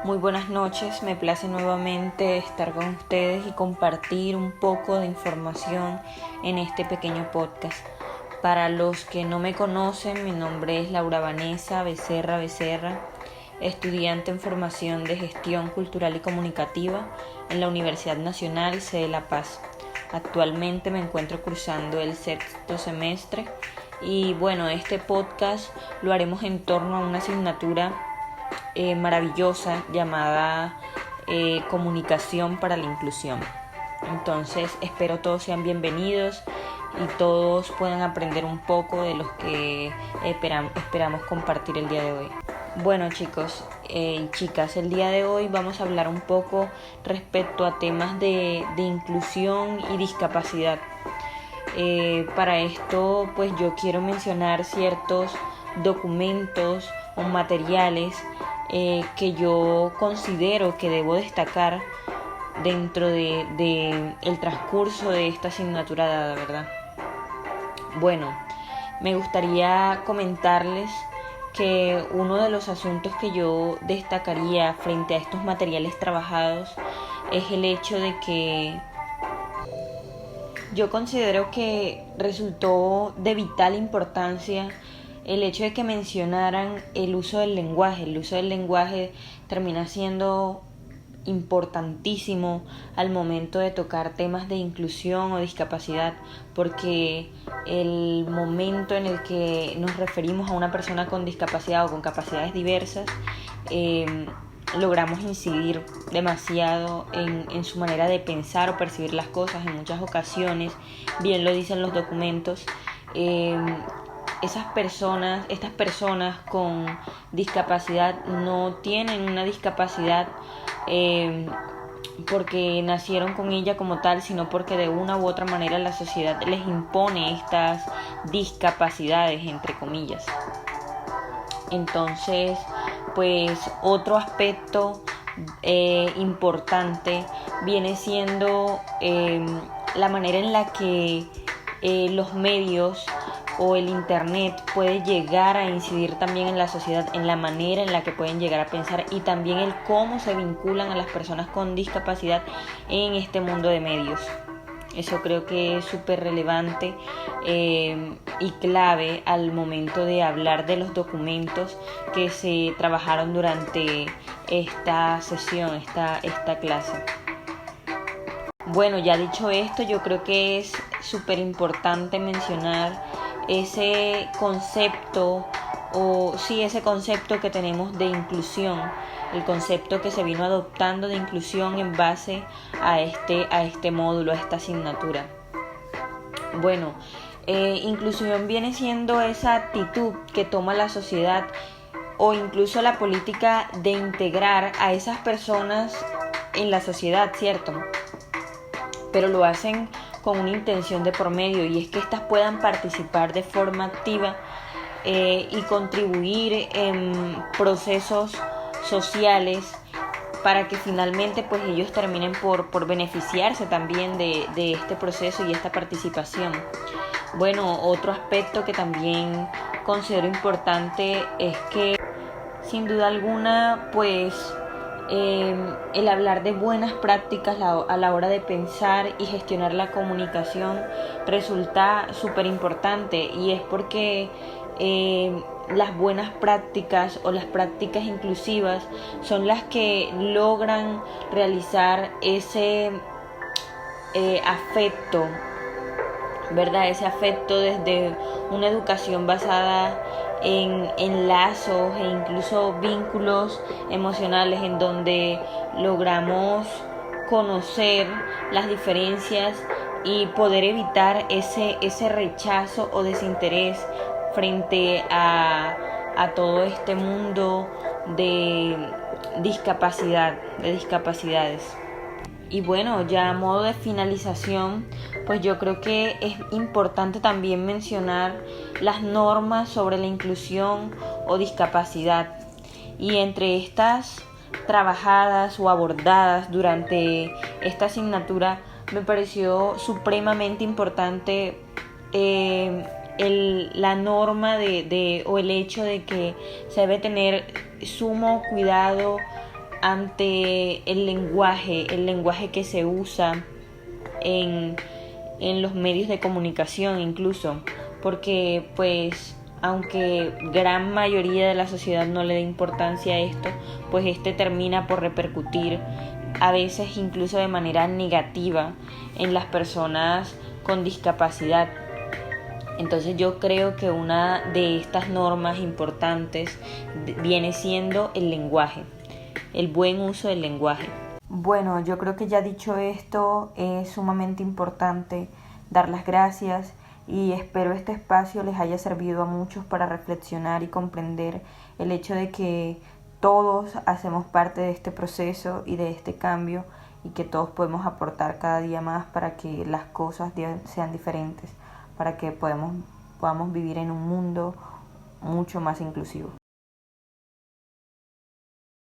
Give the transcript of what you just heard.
Muy buenas noches, me place nuevamente estar con ustedes y compartir un poco de información en este pequeño podcast. Para los que no me conocen, mi nombre es Laura Vanessa Becerra, estudiante en formación de Gestión Cultural y Comunicativa en la Universidad Nacional sede La Paz. Actualmente me encuentro cursando el sexto semestre y este podcast lo haremos en torno a una asignatura maravillosa llamada Comunicación para la Inclusión. Entonces espero todos sean bienvenidos y todos puedan aprender un poco de los que esperamos compartir el día de hoy. Bueno chicos y chicas, el día de hoy vamos a hablar un poco respecto a temas de inclusión y discapacidad. Para esto pues yo quiero mencionar ciertos documentos o materiales que yo considero que debo destacar dentro de el transcurso de esta asignatura dada, ¿verdad? Bueno, me gustaría comentarles que uno de los asuntos que yo destacaría frente a estos materiales trabajados es el hecho de que yo considero que resultó de vital importancia el hecho de que mencionaran el uso del lenguaje. El uso del lenguaje termina siendo importantísimo al momento de tocar temas de inclusión o discapacidad, porque el momento en el que nos referimos a una persona con discapacidad o con capacidades diversas, logramos incidir demasiado en su manera de pensar o percibir las cosas. En muchas ocasiones, bien lo dicen los documentos, estas personas con discapacidad no tienen una discapacidad porque nacieron con ella como tal, sino porque de una u otra manera la sociedad les impone estas discapacidades, entre comillas. Entonces, pues otro aspecto importante viene siendo la manera en la que los medios o el internet puede llegar a incidir también en la sociedad, en la manera en la que pueden llegar a pensar y también el cómo se vinculan a las personas con discapacidad en este mundo de medios. Eso creo que es súper relevante y clave al momento de hablar de los documentos que se trabajaron durante esta sesión, esta clase. Bueno, ya dicho esto, yo creo que es súper importante mencionar ese concepto que tenemos de inclusión, el concepto que se vino adoptando de inclusión en base a este módulo, a esta asignatura. Bueno, inclusión viene siendo esa actitud que toma la sociedad o incluso la política de integrar a esas personas en la sociedad, ¿cierto? Pero lo hacen con una intención de por medio, y es que éstas puedan participar de forma activa y contribuir en procesos sociales para que finalmente pues ellos terminen por beneficiarse también de este proceso y esta participación. Bueno, otro aspecto que también considero importante es que sin duda alguna pues el hablar de buenas prácticas a la hora de pensar y gestionar la comunicación resulta súper importante, y es porque las buenas prácticas o las prácticas inclusivas son las que logran realizar ese afecto, ¿verdad? Ese afecto desde una educación basada en lazos e incluso vínculos emocionales, en donde logramos conocer las diferencias y poder evitar ese rechazo o desinterés frente a todo este mundo de discapacidades. Y bueno, ya a modo de finalización, pues yo creo que es importante también mencionar las normas sobre la inclusión o discapacidad. Y entre estas trabajadas o abordadas durante esta asignatura, me pareció supremamente importante la norma o el hecho de que se debe tener sumo cuidado ante el lenguaje que se usa en los medios de comunicación incluso, porque pues aunque gran mayoría de la sociedad no le dé importancia a esto, pues termina por repercutir a veces incluso de manera negativa en las personas con discapacidad. Entonces yo creo que una de estas normas importantes viene siendo el lenguaje, el buen uso del lenguaje. Bueno, yo creo que ya dicho esto, es sumamente importante dar las gracias y espero este espacio les haya servido a muchos para reflexionar y comprender el hecho de que todos hacemos parte de este proceso y de este cambio y que todos podemos aportar cada día más para que las cosas sean diferentes, para que podamos vivir en un mundo mucho más inclusivo.